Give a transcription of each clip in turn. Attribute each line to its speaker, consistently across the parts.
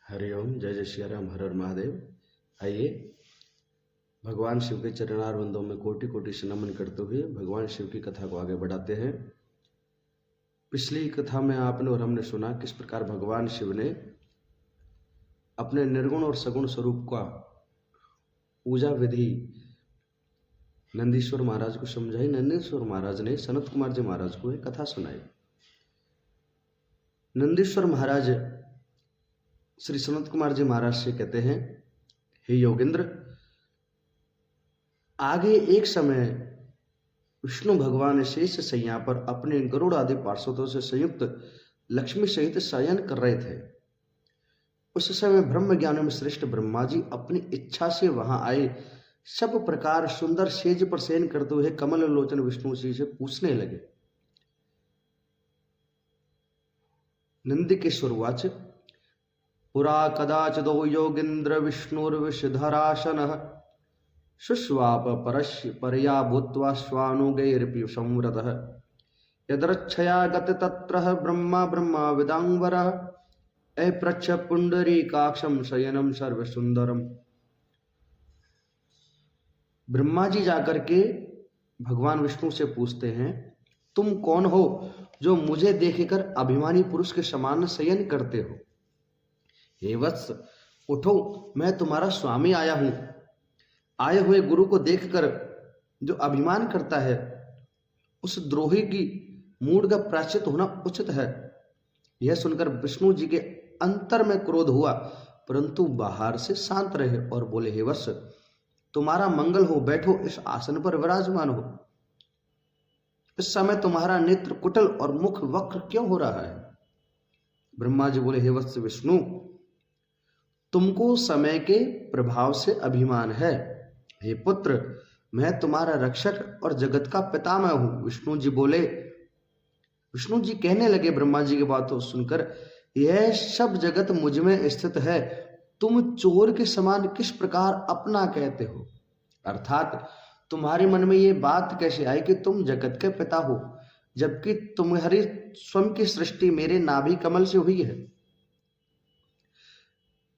Speaker 1: हरिओम। जय जय श्री राम, हर हर महादेव। आइए भगवान शिव के चरणार बंदों में कोटि कोटि से नमन करते हुए भगवान शिव की कथा को आगे बढ़ाते हैं। पिछली कथा में आपने और हमने सुना किस प्रकार भगवान शिव ने अपने निर्गुण और सगुण स्वरूप का पूजा विधि नंदीश्वर महाराज को समझाई। नंदीश्वर महाराज ने सनत कुमार जी महाराज को एक कथा सुनाई। नंदीश्वर महाराज श्री सनत कुमार जी महाराज से कहते हैं, हे योगेंद्र, आगे एक समय विष्णु भगवान शेष शैया पर अपने गरुड़ आदि पार्षदों से संयुक्त लक्ष्मी सहित शयन कर रहे थे। उस समय ब्रह्म ज्ञान में श्रेष्ठ ब्रह्मा जी अपनी इच्छा से वहां आए। सब प्रकार सुंदर सेज पर शयन करते हुए कमल लोचन विष्णु जी से पूछने लगे। नंदिकेश्वरवाच पुरा कदाचिदो योगीन्द्र विष्णुर्विषधराशनः शुश्वाप परया भूत्वा श्वानुगैरपि संवृतः यदृच्छया गत तत्रः ब्रह्मा विदांबरः अपृच्छ पुंडरीकाक्षं शयनं सर्वसुंदरम। ब्रह्मा जी जाकर के भगवान विष्णु से पूछते हैं, तुम कौन हो जो मुझे देखकर अभिमानी पुरुष के समान शयन करते हो? हे वत्स, उठो, मैं तुम्हारा स्वामी आया हूं। आए हुए गुरु को देखकर जो अभिमान करता है, उस द्रोही की मूड का प्रायश्चित होना उचित है। यह सुनकर विष्णु जी के अंतर में क्रोध हुआ, परंतु बाहर से शांत रहे और बोले, हे वत्स, तुम्हारा मंगल हो, बैठो, इस आसन पर विराजमान हो। इस समय तुम्हारा नेत्र कुटिल और मुख वक्र क्यों हो रहा है? ब्रह्मा जी बोले, हे वत्स विष्णु, तुमको समय के प्रभाव से अभिमान है। हे पुत्र, मैं तुम्हारा रक्षक और जगत का पितामह हूं। विष्णु जी कहने लगे ब्रह्मा जी की बातों सुनकर, यह सब जगत मुझ में स्थित है, तुम चोर के समान किस प्रकार अपना कहते हो? अर्थात तुम्हारे मन में ये बात कैसे आई कि तुम जगत के पिता हो, जबकि तुम्हारी स्वयं की सृष्टि मेरे नाभि कमल से हुई है।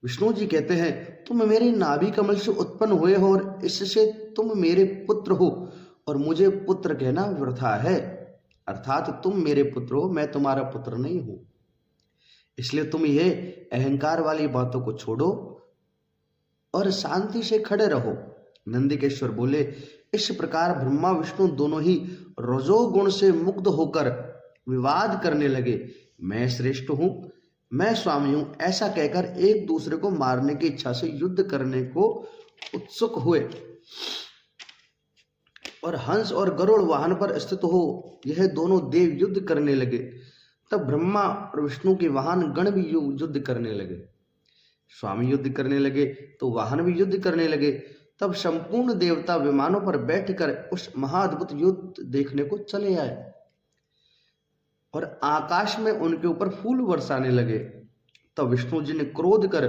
Speaker 1: विष्णु जी कहते हैं, तुम मेरे नाभि कमल से उत्पन्न हुए हो और इससे तुम मेरे पुत्र हो, और मुझे पुत्र कहना वृथा है। अर्थात तुम मेरे पुत्र हो, मैं तुम्हारा पुत्र नहीं हूं। इसलिए तुम ये अहंकार वाली बातों को छोड़ो और शांति से खड़े रहो। नंदिकेश्वर बोले, इस प्रकार ब्रह्मा विष्णु दोनों ही रजोगुण से मुक्त होकर विवाद करने लगे। मैं श्रेष्ठ हूं, मैं स्वामी हूं, ऐसा कहकर एक दूसरे को मारने की इच्छा से युद्ध करने को उत्सुक हुए और हंस और गरुड़ वाहन पर स्थित हो यह दोनों देव युद्ध करने लगे। तब ब्रह्मा और विष्णु के वाहन गण भी युद्ध करने लगे। स्वामी युद्ध करने लगे तो वाहन भी युद्ध करने लगे। तब संपूर्ण देवता विमानों पर बैठकर उस महाअद्भुत युद्ध देखने को चले आए और आकाश में उनके ऊपर फूल बरसाने लगे। तब विष्णु जी ने क्रोध कर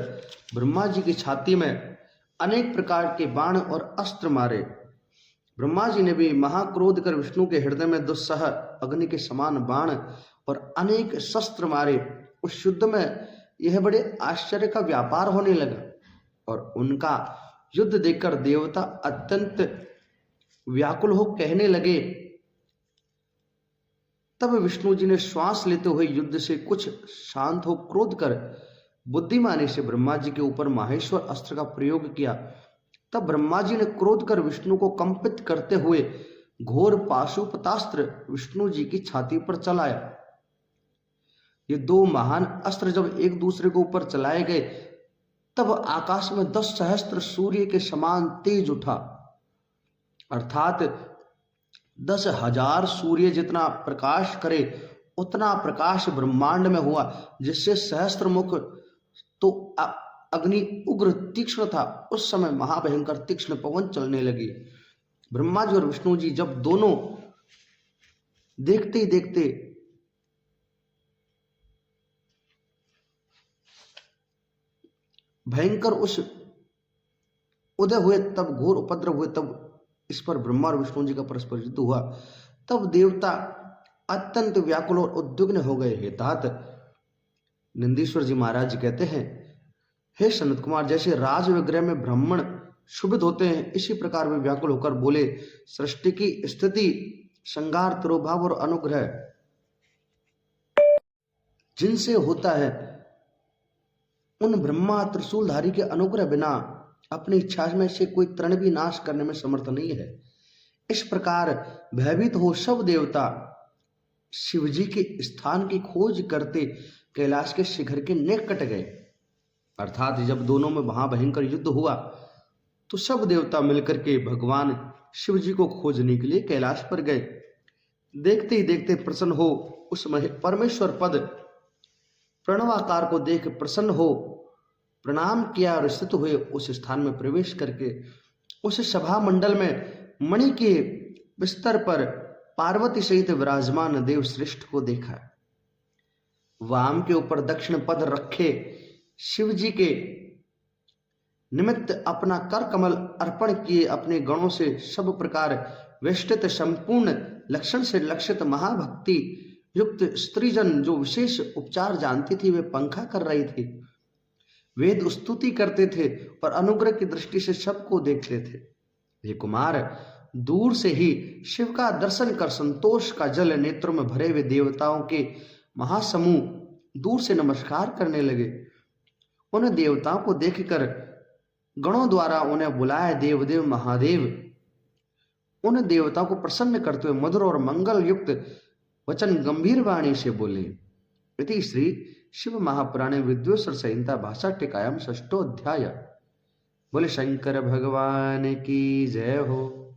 Speaker 1: ब्रह्मा जी की छाती में अनेक प्रकार के बाण और अस्त्र मारे। ब्रह्मा जी ने भी महाक्रोध कर विष्णु के हृदय में दुस्सह अग्नि के समान बाण और अनेक शस्त्र मारे। उस युद्ध में यह बड़े आश्चर्य का व्यापार होने लगा और उनका युद्ध देखकर देवता अत्यंत व्याकुल हो कहने लगे। तब विष्णु जी ने श्वास लेते हुए युद्ध से कुछ शांत हो क्रोध कर बुद्धिमानी से ब्रह्मा जी के ऊपर माहेश्वर अस्त्र का प्रयोग किया। तब ब्रह्मा जी ने क्रोध कर विष्णु को कंपित करते हुए घोर पाशुपतास्त्र विष्णु जी की छाती पर चलाया। ये दो महान अस्त्र जब एक दूसरे के ऊपर चलाए गए, तब आकाश में 10 सहस्त्र सूर्य के समान तेज उठा। अर्थात 10,000 सूर्य जितना प्रकाश करे उतना प्रकाश ब्रह्मांड में हुआ, जिससे सहस्त्र मुख तो अग्नि उग्र तीक्ष्ण था। उस समय महाभयंकर तीक्ष्ण पवन चलने लगी। ब्रह्मा जी और विष्णु जी जब दोनों देखते ही देखते भयंकर उस उदय हुए, तब घोर उपद्रव हुए, तब इस पर ब्रह्मा और विष्णु जी का परस्पर युद्ध हुआ। तब देवता अत्यंत व्याकुल और उद्विग्न हो गए। हे तात, नंदीश्वर जी महाराज कहते हैं, हे सनत कुमार, जैसे राज विग्रह में ब्राह्मण शुभित होते हैं, इसी प्रकार वे व्याकुल होकर बोले, सृष्टि की स्थिति, संहार, तिरोभाव और अनुग्रह जिनसे होता है, उन ब्रह्मा त्रिशूलधारी के अनुग्रह बिना अपनी इच्छा में से कोई तृण भी नाश करने में समर्थ नहीं है। इस प्रकार भयभीत हो सब देवता शिवजी के स्थान की खोज करते कैलाश के शिखर के निकट गए। अर्थात जब दोनों में महाभयंकर युद्ध हुआ तो सब देवता मिलकर के भगवान शिव जी को खोजने के लिए कैलाश पर गए। देखते ही देखते प्रसन्न हो उस परमेश्वर पद प्रणवाकार को देख प्रसन्न हो प्रणाम किया और स्थित हुए उस स्थान में प्रवेश करके उस सभा मंडल में मणि के बिस्तर पर पार्वती सहित विराजमान देव श्रेष्ठ को देखा। वाम के ऊपर दक्षिण पद रखे शिव जी के निमित्त अपना कर कमल अर्पण किए अपने गणों से सब प्रकार वेष्टित संपूर्ण लक्षण से लक्षित महाभक्ति युक्त स्त्रीजन जो विशेष उपचार जानती थी वे पंखा कर रही थी, वेद स्तुति करते थे और अनुग्रह की दृष्टि से सबको देखते थे। ये कुमार दूर से ही शिव का दर्शन कर संतोष का जल नेत्रों में भरे हुए देवताओं के महासमूह दूर से नमस्कार करने लगे। उन देवताओं को देखकर गणों द्वारा उन्हें बुलाए देवदेव महादेव उन देवताओं को प्रसन्न करते हुए मधुर और मंगल युक्त वचन गंभीर वाणी से बोले। इति श्री शिव महापुराणे विद्वेश्वर संहिता भाषा टीकायाम षष्ठो अध्याय। बोले शंकर भगवान की जय हो।